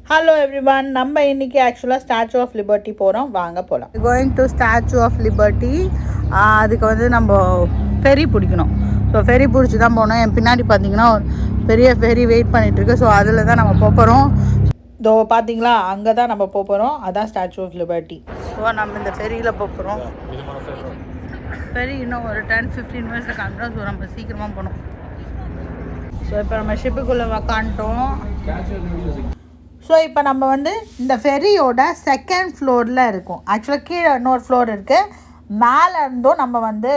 Hello everyone, நம்ம இன்னைக்கு ஆக்சுவலாக ஸ்டாச்சு ஆஃப் லிபர்ட்டி போகிறோம். வாங்க போகலாம். Going to statue of liberty. அதுக்கு வந்து நம்ம ஃபெரி பிடிக்கணும். ஸோ ஃபெரி பிடிச்சி தான் போகணும். என் பின்னாடி பார்த்தீங்கன்னா ஒரு பெரிய ஃபெரி வெயிட் பண்ணிகிட்ருக்கு. ஸோ அதில் தான் நம்ம போகிறோம். இதோ பார்த்தீங்களா, அங்கே தான் நம்ம போகிறோம். அதான் ஸ்டாச்சு ஆஃப் லிபர்ட்டி. ஸோ நம்ம இந்த ஃபெரியில் போகிறோம். ஃபெரி இன்னும் ஒரு 10-15 மினிட்ஸில் காண்றோம். ஸோ நம்ம சீக்கிரமாக போகணும். ஸோ இப்போ நம்ம ஷிப்புக்குள்ளே உக்காண்டோம். ஸோ இப்போ நம்ம வந்து இந்த ஃபெரியோட செகண்ட் ஃப்ளோரில் இருக்கும். ஆக்சுவலாக கீழே இன்னொரு ஃப்ளோர் இருக்குது. மேலே இருந்தும் நம்ம வந்து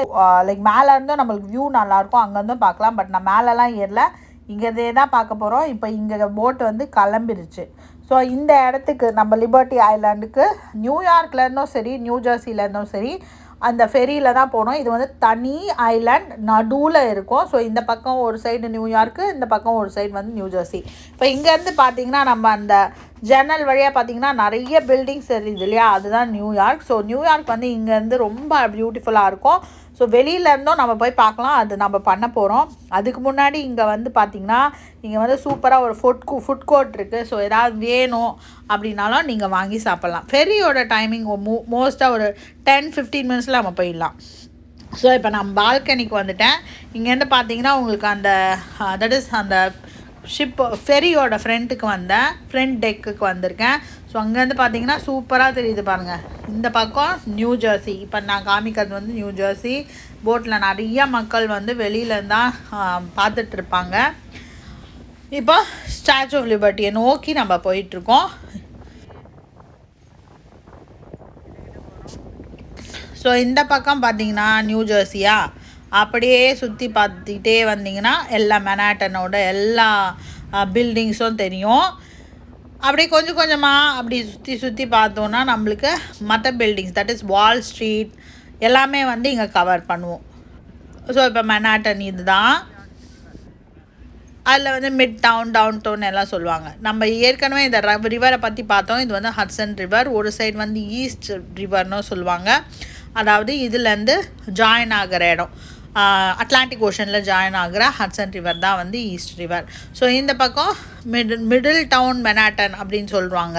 மேலே இருந்தும் நம்மளுக்கு வியூ நல்லாயிருக்கும். அங்கேருந்தும் பார்க்கலாம். பட் நான் மேலெலாம் ஏறல, இங்கேருந்தே தான் பார்க்க போகிறோம். இப்போ இங்கே போட் வந்து கிளம்பிருச்சு. ஸோ இந்த இடத்துக்கு நம்ம லிபர்ட்டி ஐலாண்டுக்கு நியூயார்க்லேருந்தும் சரி, நியூ ஜெர்சிலேருந்தும் சரி, அந்த ஃபெரியில் தான் போகணும். இது வந்து தனி ஐலாண்ட் நடுவில் இருக்கும். ஸோ இந்த பக்கம் ஒரு சைடு நியூயார்க்கு, இந்த பக்கம் ஒரு சைடு வந்து நியூ ஜெர்சி. இப்போ இங்கேருந்து பார்த்தீங்கன்னா நம்ம அந்த ஜன்னல் வழியாக பார்த்தீங்கன்னா நிறைய பில்டிங்ஸ் தெரியுது இல்லையா, அதுதான் நியூயார்க். ஸோ நியூயார்க் வந்து இங்கேருந்து ரொம்ப பியூட்டிஃபுல்லாக இருக்கும். ஸோ வெளியிலேருந்தும் நம்ம போய் பார்க்கலாம். அது நம்ம பண்ண போகிறோம். அதுக்கு முன்னாடி இங்கே வந்து பார்த்திங்கன்னா இங்கே வந்து சூப்பராக ஒரு ஃபுட் கோர்ட் இருக்குது. ஸோ ஏதாவது வேணும் அப்படின்னாலும் நீங்கள் வாங்கி சாப்பிட்லாம். ஃபெரியோட டைமிங் மோஸ்ட்டாக ஒரு 10-15 மினிட்ஸில் நம்ம போயிடலாம். ஸோ இப்போ நான் பால்கனிக்கு வந்துட்டேன். இங்கேருந்து பார்த்தீங்கன்னா உங்களுக்கு அந்த தட் இஸ் அந்த ஃபெரியோட ஃப்ரண்ட் டெக்குக்கு வந்திருக்கேன். ஸோ அங்கேருந்து பார்த்தீங்கன்னா சூப்பராக தெரியுது பாருங்கள். இந்த பக்கம் நியூ ஜெர்சி. இப்போ நான் காமிக்கிறது வந்து நியூ ஜெர்சி. போட்டில் நிறைய மக்கள் வந்து வெளியிலேருந்து தான் பார்த்துட்ருப்பாங்க. இப்போ ஸ்டாச்சு ஆஃப் லிபர்ட்டியை நோக்கி நம்ம போயிட்டுருக்கோம். ஸோ இந்த பக்கம் பார்த்தீங்கன்னா நியூ ஜெர்சியா, அப்படியே சுற்றி பார்த்துக்கிட்டே வந்தீங்கன்னா எல்லா மனாட்டனோட எல்லா பில்டிங்ஸும் தெரியும். அப்படியே கொஞ்சம் கொஞ்சமாக அப்படி சுற்றி பார்த்தோன்னா நம்மளுக்கு மற்ற buildings, that is Wall Street எல்லாமே வந்து இங்கே கவர் பண்ணுவோம். ஸோ இப்போ மனாட்டன் இது தான். அதில் வந்து மிட் டவுன், டவுன் டவுன் எல்லாம் சொல்லுவாங்க. நம்ம ஏற்கனவே இந்த ரிவரை பற்றி பார்த்தோம். இது வந்து ஹட்சன் ரிவர். ஒரு சைடு வந்து ஈஸ்ட் ரிவர்னு சொல்லுவாங்க. அதாவது இதுலேருந்து ஜாயின் ஆகிற இடம், அட்லாண்டிக் ஓஷனில் ஜாயின் ஆகிற ஹட்சன் ரிவர் தான் வந்து ஈஸ்ட் ரிவர். ஸோ இந்த பக்கம் மிடில் டவுன் மனாட்டன் அப்படின்னு சொல்லுவாங்க.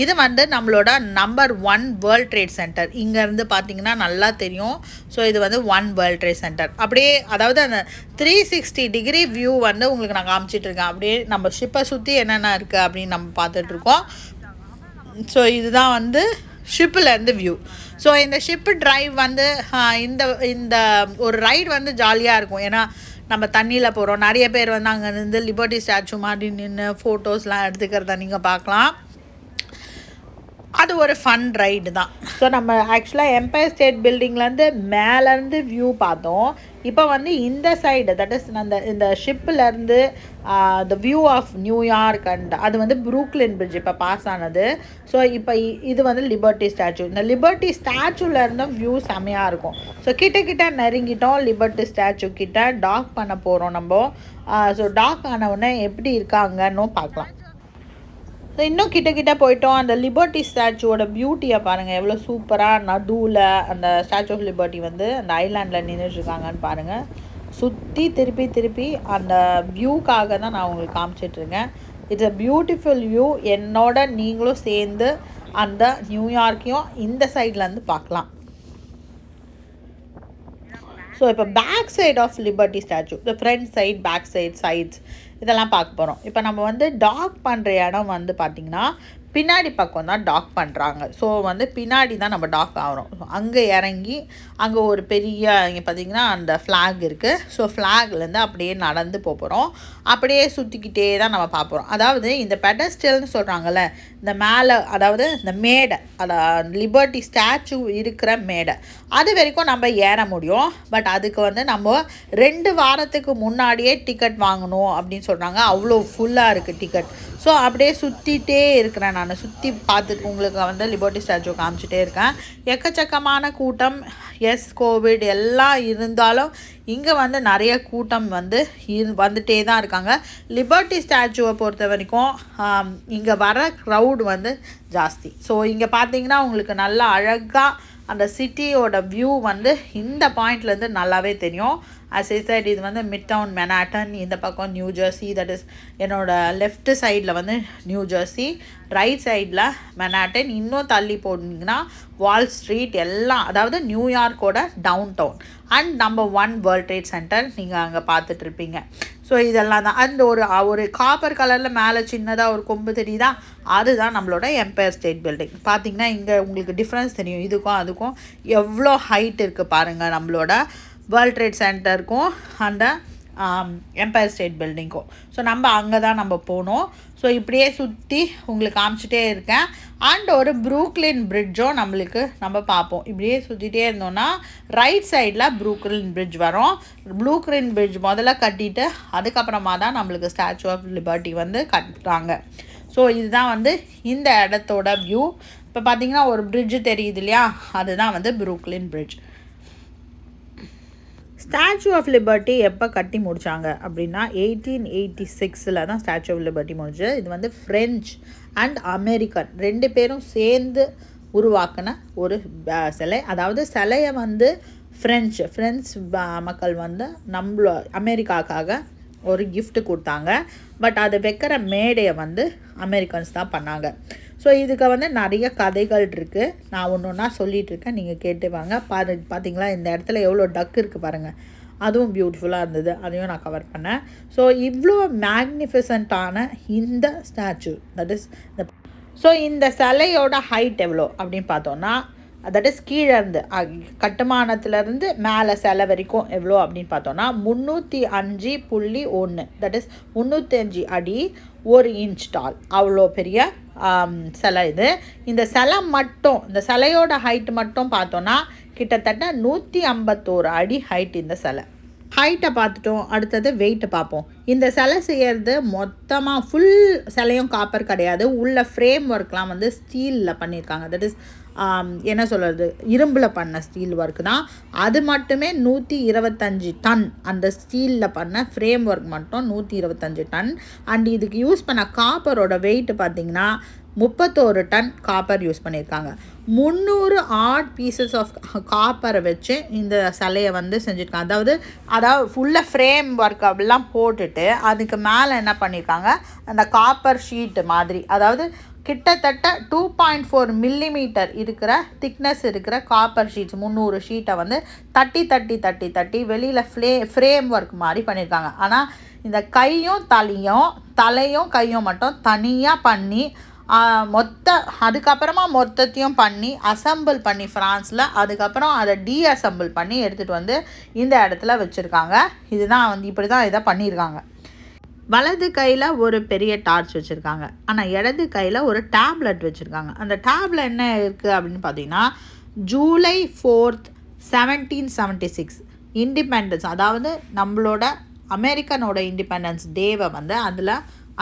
இது வந்து நம்மளோட நம்பர் 1 வேர்ல்ட் ட்ரேட் சென்டர். இங்கேருந்து பார்த்தீங்கன்னா நல்லா தெரியும். ஸோ இது வந்து 1 வேர்ல்ட் ட்ரேட் சென்டர். அப்படியே அதாவது அந்த 360 டிகிரி வியூ வந்து உங்களுக்கு நான் காமிச்சிட்ருக்கேன். அப்படியே நம்ம ஷிப்பை சுற்றி என்னென்ன இருக்குது அப்படின்னு நம்ம பார்த்துட்ருக்கோம். ஸோ இதுதான் வந்து ஷிப்பிலேருந்து வியூ. ஸோ இந்த ஷிப்பு ட்ரைவ் வந்து இந்த ஒரு ரைடு வந்து ஜாலியாக இருக்கும். ஏன்னா நம்ம தண்ணியில் போகிறோம். நிறைய பேர் வந்து அங்கே இருந்து லிபர்ட்டி ஸ்டாச்சு மாதிரி நின்று ஃபோட்டோஸ்லாம் எடுத்துக்கிறத நீங்கள் பார்க்கலாம். அது ஒரு ஃபன் ரைடு தான். ஸோ நம்ம ஆக்சுவலாக எம்பயர் ஸ்டேட் பில்டிங்லேருந்து மேலேருந்து வியூ பார்த்தோம். இப்போ வந்து இந்த சைடு, தட் இஸ் இந்த ஷிப்பிலேருந்து the view of New York and அது வந்து ப்ரூக்லின் பிரிட்ஜ் இப்போ பாஸ் ஆனது. ஸோ இப்போ இது வந்து லிபர்ட்டி ஸ்டாச்சு. இந்த லிபர்ட்டி ஸ்டாச்சுலேருந்தும் வியூ செம்மையாக இருக்கும். ஸோ கிட்ட நெருங்கிட்டோம். லிபர்ட்டி ஸ்டாச்சு கிட்ட டாக் பண்ண போகிறோம் நம்ம. ஸோ டாக் ஆனவுடனே எப்படி இருக்காங்கன்னு பார்க்கலாம். ஸோ இன்னும் கிட்ட போயிட்டோம். அந்த லிபர்ட்டி ஸ்டாச்சுவோட பியூட்டியை பாருங்கள், எவ்வளோ சூப்பராக நடுவில் அந்த ஸ்டாச்சு ஆஃப் லிபர்ட்டி வந்து அந்த ஐலாண்டில் நின்றுட்டுருக்காங்கன்னு பாருங்கள். சுற்றி திருப்பி அந்த வியூக்காக தான் நான் உங்களுக்கு காமிச்சிட்ருக்கேன். It's a beautiful view. என்னோட நீங்களும் சேர்ந்து அந்த நியூயார்க்கையும் இந்த சைட்லேருந்து பார்க்கலாம். ஸோ இப்போ back side of liberty statue, இந்த ஃப்ரண்ட் சைட், பேக் சைட்ஸ் இதெல்லாம் பார்க்க போகிறோம். இப்போ நம்ம வந்து டாக் பண்ணுற இடம் வந்து பார்த்திங்கன்னா பின்னாடி பக்கம் தான் டாக் பண்ணுறாங்க. ஸோ வந்து பின்னாடி தான் நம்ம டாக் ஆகிறோம். அங்கே இறங்கி அங்கே ஒரு பெரிய இங்கே பார்த்திங்கன்னா அந்த ஃப்ளாக் இருக்குது. ஸோ ஃப்ளாக்லேருந்து அப்படியே நடந்து போகிறோம். அப்படியே சுற்றிக்கிட்டே தான் நம்ம பார்ப்போம். அதாவது இந்த பெடஸ்டல்னு சொல்கிறாங்கல்ல, இந்த மேலே, அதாவது இந்த மேடை, லிபர்ட்டி ஸ்டாச்சு இருக்கிற மேடை, அது வரைக்கும் நம்ம ஏற முடியும். பட் அதுக்கு வந்து நம்ம 2 வாரத்துக்கு முன்னாடியே டிக்கெட் வாங்கணும் அப்படின்னு சொல்கிறாங்க. அவ்வளோ ஃபுல்லாக இருக்குது டிக்கெட். ஸோ அப்படியே சுற்றிட்டே இருக்கிறேன். நான் சுற்றி பார்த்துட்டு உங்களுக்கு வந்து லிபர்ட்டி ஸ்டாச்சு காமிச்சிட்டே இருக்கேன். எக்கச்சக்கமான கூட்டம். எஸ், கோவிட் எல்லாம் இருந்தாலும் இங்கே வந்து நிறைய கூட்டம் வந்து வந்துட்டே தான் இருக்காங்க. லிபர்ட்டி ஸ்டாச்சுவை பொறுத்த வரைக்கும் இங்கே வர க்ரௌட் வந்து ஜாஸ்தி. ஸோ இங்கே பார்த்தீங்கன்னா உங்களுக்கு நல்லா அழகாக அந்த சிட்டியோட வியூ வந்து இந்த பாயிண்ட்லேருந்து நல்லாவே தெரியும். as I said இது வந்து மிட் டவுன் மெனாட்டன், இந்த பக்கம் நியூ ஜெர்சி, தட் இஸ் என்னோட லெஃப்ட் சைடில் வந்து நியூ ஜெர்சி, ரைட் சைடில் மெனாட்டன், இன்னும் தள்ளி போனீங்கன்னா வால் ஸ்ட்ரீட் எல்லாம், அதாவது நியூயார்க்கோட downtown and number 1 world trade center நீங்கள் அங்கே பார்த்துட்ருப்பீங்க. ஸோ இதெல்லாம் தான். அந்த ஒரு காப்பர் கலரில் மேலே சின்னதாக ஒரு கொம்பு தெரியுதா, அதுதான் நம்மளோட எம்பயர் ஸ்டேட் பில்டிங். பார்த்திங்கன்னா இங்கே உங்களுக்கு டிஃப்ரென்ஸ் தெரியும், இதுக்கும் அதுக்கும் எவ்வளோ ஹைட் இருக்குது பாருங்கள், நம்மளோட வேர்ல்ட் ட்ரேட் சென்டருக்கும் அந்த எம்பயர் ஸ்டேட் பில்டிங்க்கும். ஸோ நம்ம அங்கே தான் நம்ம போனோம். ஸோ இப்படியே சுற்றி உங்களுக்கு காமிச்சிட்டே இருக்கேன். அண்ட் ஒரு ப்ரூக்லின் பிரிட்ஜும் நம்ம பார்ப்போம். இப்படியே சுற்றிட்டே இருந்தோன்னா ரைட் சைடில் ப்ரூக்லின் பிரிட்ஜ் வரும். ப்ரூக்லின் பிரிட்ஜ் முதல்ல கட்டிட்டு அதுக்கப்புறமா தான் நம்மளுக்கு ஸ்டாச்சு ஆஃப் லிபர்ட்டி வந்து கட்டுறாங்க. ஸோ இதுதான் வந்து இந்த இடத்தோட வியூ. இப்போ பார்த்திங்கன்னா ஒரு பிரிட்ஜு தெரியுது இல்லையா, அதுதான் வந்து Brooklyn bridge. Statue of liberty எப்போ கட்டி முடித்தாங்க அப்படின்னா 1886 தான் ஸ்டாச்சு ஆஃப் லிபர்ட்டி முடிஞ்சு. இது வந்து ஃப்ரெஞ்ச் அண்ட் அமெரிக்கன் 2 பேரும் சேர்ந்து உருவாக்கின ஒரு சிலை. அதாவது சிலையை வந்து ஃப்ரெஞ்ச் மக்கள் வந்து அமெரிக்காவுக்காக ஒரு gift கொடுத்தாங்க. பட் அதை வைக்கிற மேடையை வந்து அமெரிக்கன்ஸ் தான் பண்ணாங்க. ஸோ இதுக்கு வந்து நிறைய கதைகள் இருக்குது. நான் ஒன்று ஒன்றா சொல்லிகிட்ருக்கேன், நீங்கள் கேட்டு வாங்க. பார்த்தீங்களா இந்த இடத்துல எவ்வளோ டக் இருக்குது பாருங்கள், அதுவும் பியூட்டிஃபுல்லாக இருந்தது, அதையும் நான் கவர் பண்ணேன். ஸோ இவ்வளோ மேக்னிஃபிசண்ட்டான இந்த ஸ்டாச்சு, தட் இஸ் இந்த சிலையோட ஹைட் எவ்வளோ அப்படின்னு பார்த்தோன்னா, தட் இஸ் கீழே இருந்து கட்டுமானத்துலேருந்து மேலே சிலை வரைக்கும் எவ்வளோ அப்படின்னு பார்த்தோன்னா 305.1, தட் இஸ் 305 அடி 1 இன்ச் டால். அவ்வளோ பெரிய சிலை இது. இந்த சிலை மட்டும், இந்த சிலையோட ஹைட் மட்டும் பார்த்தோன்னா கிட்டத்தட்ட 151 அடி ஹைட் இந்த சிலை. ஹைட்டை பார்த்துட்டோம், அடுத்தது வெயிட்டை பார்ப்போம். இந்த சிலை செய்கிறது மொத்தமாக ஃபுல் சிலையும் காப்பர் கிடையாது. உள்ள ஃப்ரேம் ஒர்க்லாம் வந்து ஸ்டீலில் பண்ணியிருக்காங்க. தட் இஸ் என்ன சொல்கிறது, இரும்பில் பண்ண ஸ்டீல் ஒர்க் தான். அது மட்டுமே 125 டன். அந்த ஸ்டீலில் பண்ண ஃப்ரேம் ஒர்க் மட்டும் 125 டன். அண்ட் இதுக்கு யூஸ் பண்ண காப்பரோட வெயிட் பார்த்திங்கன்னா 31 டன் காப்பர் யூஸ் பண்ணியிருக்காங்க. 300 ஆட் பீசஸ் ஆஃப் காப்பரை வச்சு இந்த சிலையை வந்து செஞ்சுருக்காங்க. அதாவது ஃபுல்லாக ஃப்ரேம் ஒர்க் அப்படிலாம் போட்டுட்டு அதுக்கு மேலே என்ன பண்ணியிருக்காங்க, அந்த காப்பர் ஷீட்டு மாதிரி, அதாவது கிட்டத்தட்ட 2.4 மில்லிமீட்டர் இருக்கிற திக்னஸ் இருக்கிற காப்பர் ஷீட்ஸ் 300 ஷீட்டை வந்து தட்டி வெளியில் ஃப்ரேம் ஒர்க் மாதிரி பண்ணியிருக்காங்க. ஆனால் இந்த தலையும் கையும் மட்டும் தனியாக பண்ணி அதுக்கப்புறமா மொத்தத்தையும் பண்ணி அசம்பிள் பண்ணி ஃப்ரான்ஸில், அதுக்கப்புறம் அதை டீஅசம்பிள் பண்ணி எடுத்துகிட்டு வந்து இந்த இடத்துல வச்சுருக்காங்க. இதுதான் வந்து இப்படி தான் இதை பண்ணியிருக்காங்க. வலது கையில் ஒரு பெரிய டார்ச் வச்சுருக்காங்க, ஆனால் இடது கையில் ஒரு டேப்லெட் வச்சுருக்காங்க. அந்த டேப்ல என்ன இருக்குது அப்படின்னு பார்த்தீங்கன்னா, ஜூலை 4, 1776 இண்டிபெண்டன்ஸ், அதாவது நம்மளோட அமெரிக்கனோட இண்டிபெண்டன்ஸ் டேவை வந்து அதில்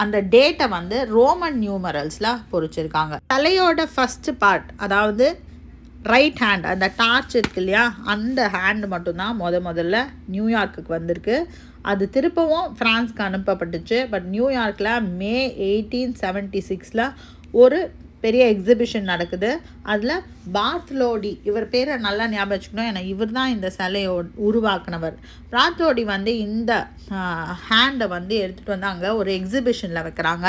அந்த டேட்டை வந்து ரோமன் நியூமரல்ஸில் பொறிச்சிருக்காங்க. தலையோட ஃபஸ்ட்டு பார்ட், அதாவது ரைட் ஹேண்ட், அந்த டார்ச் இருக்கு இல்லையா, அந்த ஹேண்டு மட்டும்தான் முதல்ல நியூயார்க்குக்கு வந்திருக்கு. அது திருப்பவும் ஃப்ரான்ஸ்க்கு அனுப்பப்பட்டுச்சு. பட் நியூயார்க்கில் May 1876 ஒரு பெரிய எக்ஸிபிஷன் நடக்குது. அதில் பார்த்லோடி, இவர் பேரை நல்லா ஞாபகம் வச்சுக்கணும், ஏன்னா இவர் தான் இந்த சிலையை உருவாக்குனவர். பார்த்லோடி வந்து இந்த ஹேண்டை வந்து எடுத்துகிட்டு வந்து அங்கே ஒரு எக்ஸிபிஷனில் வைக்கிறாங்க.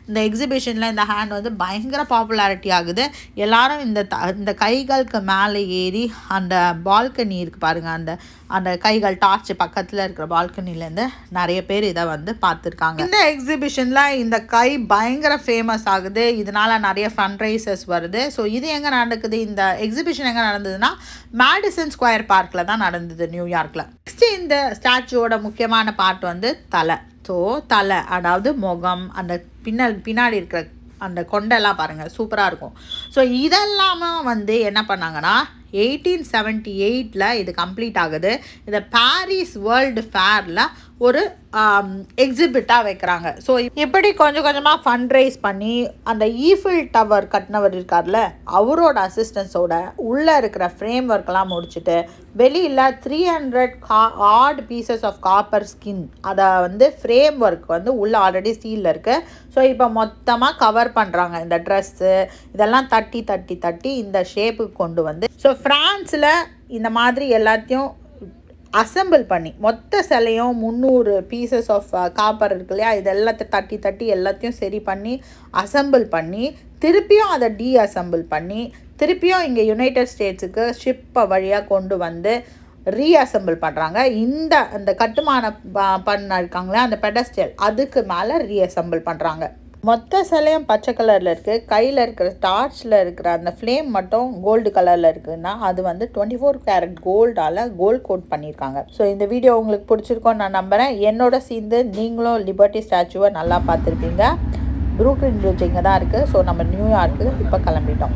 இந்த எக்ஸிபிஷனில் இந்த ஹேண்ட் வந்து பயங்கர பாப்புலாரிட்டி ஆகுது. எல்லாரும் இந்த கைகளுக்கு மேலே ஏறி அந்த பால்கனி இருக்குது பாருங்கள், அந்த கைகள் டார்ச் பக்கத்தில் இருக்கிற பால்கனிலேருந்து நிறைய பேர் இதை வந்து பார்த்துருக்காங்க. இந்த எக்ஸிபிஷனில் இந்த கை பயங்கர ஃபேமஸ் ஆகுது. இதனால் நிறைய ஃபண்ட்ரைசர்ஸ் வருது. ஸோ இது எங்கே நடக்குது, இந்த எக்ஸிபிஷன் எங்கே நடந்ததுன்னா மேடிசன் ஸ்கொயர் பார்க்கில் தான் நடந்தது, நியூயார்க்கில். நெக்ஸ்ட்டு இந்த ஸ்டாச்சுவோட முக்கியமான பார்ட் வந்து தலை. ஸோ தலை, அதாவது முகம், அந்த பின்னாடி இருக்கிற அந்த கொண்டெல்லாம் பாருங்கள், சூப்பராக இருக்கும். ஸோ இதெல்லாமே வந்து என்ன பண்ணாங்கன்னா 1878 இது கம்ப்ளீட் ஆகுது. இதை பாரிஸ் வேர்ல்டு ஃபேரில் ஒரு எக்ஸிபிட்டாக வைக்கிறாங்க. ஸோ இப்படி கொஞ்சம் கொஞ்சமாக ஃபண்ட் ரைஸ் பண்ணி அந்த ஈஃபில் டவர் கட்டினவர் இருக்கார்ல, அவரோட அசிஸ்டன்ஸோட உள்ளே இருக்கிற ஃப்ரேம் ஒர்க்கெலாம் முடிச்சுட்டு வெளியில் 300 odd pieces of copper skin அதை வந்து ஃப்ரேம் ஒர்க் வந்து உள்ளே ஆல்ரெடி ஸ்டீலில் இருக்குது. ஸோ இப்போ மொத்தமாக கவர் பண்ணுறாங்க. இந்த ட்ரெஸ்ஸு இதெல்லாம் தட்டி தட்டி தட்டி இந்த ஷேப்புக்கு கொண்டு வந்து, ஸோ ஃப்ரான்ஸில் இந்த மாதிரி எல்லாத்தையும் அசம்பிள் பண்ணி மொத்த சிலையும் 300 பீசஸ் ஆஃப் காப்பர் இருக்கு இல்லையா, இது எல்லாத்தையும் தட்டி தட்டி எல்லாத்தையும் சரி பண்ணி அசம்பிள் பண்ணி திருப்பியும் அதை டீஅசம்பிள் பண்ணி திருப்பியும் இங்கே யுனைடெட் ஸ்டேட்ஸுக்கு ஷிப்பை வழியாக கொண்டு வந்து ரீஅசம்பிள் பண்ணுறாங்க. அந்த கட்டுமானம் பண்ண இருக்காங்களே அந்த பெடஸ்டல், அதுக்கு மேலே ரீஅசம்பிள் பண்ணுறாங்க. மொத்த சிலையும் பச்சை கலரில் இருக்குது. கையில் இருக்கிற டார்ச்சில் இருக்கிற அந்த ஃப்ளேம் மட்டும் கோல்டு கலரில் இருக்குதுன்னா அது வந்து 24 கேரட் கோல்டால் கோல்ட் கோட் பண்ணியிருக்காங்க. ஸோ இந்த வீடியோ உங்களுக்கு பிடிச்சிருக்கோன்னு நான் நம்புகிறேன். என்னோட சேர்ந்து நீங்களும் லிபர்ட்டி ஸ்டாச்சுவை நல்லா பார்த்துருப்பீங்க. ப்ரூக்ளின் பிரிட்ஜ் இங்கே தான் இருக்குது. ஸோ நம்ம நியூயார்க்கு இப்போ கிளம்பிட்டோம்.